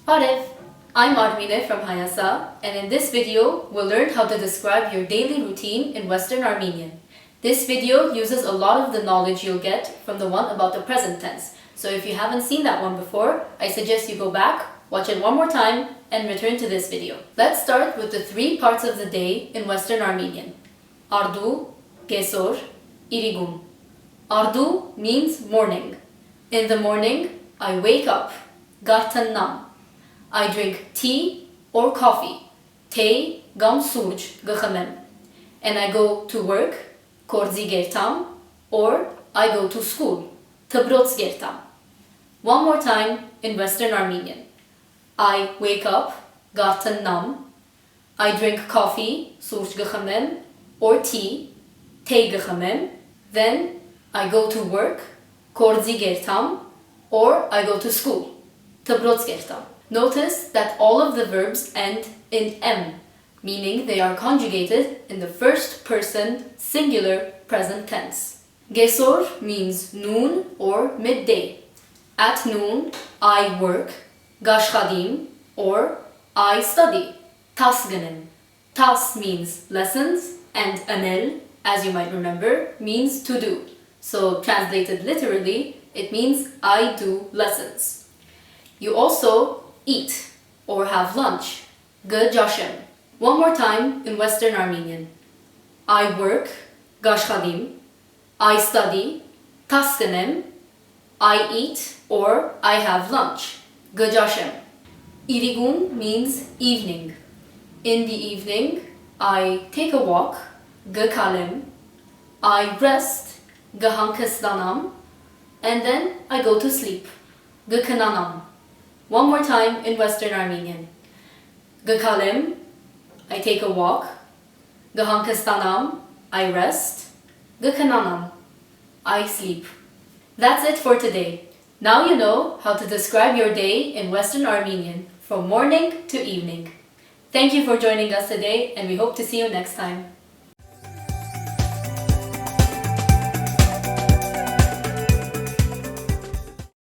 Arif, I'm Armine from Hayasa, and in this video, we'll learn how to describe your daily routine in Western Armenian. This video uses a lot of the knowledge you'll get from the one about the present tense, so if you haven't seen that one before, I suggest you go back, watch it one more time, and return to this video. Let's start with the three parts of the day in Western Armenian. Ardu, Gesor, Irigum. Ardu means morning. In the morning, I wake up, Gartannam. I drink tea or coffee, Tei gam surj gkhmem. And I go to work, Korzi gertam, or I go to school, Tbrots gertam. One more time in Western Armenian. I wake up, Gartannam. I drink coffee, surj gkhmem, or tea, Tei gkhmem. Then I go to work, Korzi gertam, or I go to school, Tbrots gertam. Notice that all of the verbs end in M, meaning they are conjugated in the first person singular present tense. Gesor means noon or midday. At noon, I work, Gashchadim, or I study, Tasganim. Tas means lessons, and anel, as you might remember, means to do. So translated literally, it means I do lessons. You also eat or have lunch, Gajashem. One more time in Western Armenian. I work, Gashchadim. I study, Tasganem. I eat or I have lunch, Gajashem. Irigum means evening. In the evening, I take a walk, Gakalem. I rest, Gahankastanam. And then I go to sleep, Gakananam. One more time in Western Armenian. Gakalem, I take a walk. Gahankastanam, I rest. Gakananam, I sleep. That's it for today. Now you know how to describe your day in Western Armenian from morning to evening. Thank you for joining us today, and we hope to see you next time.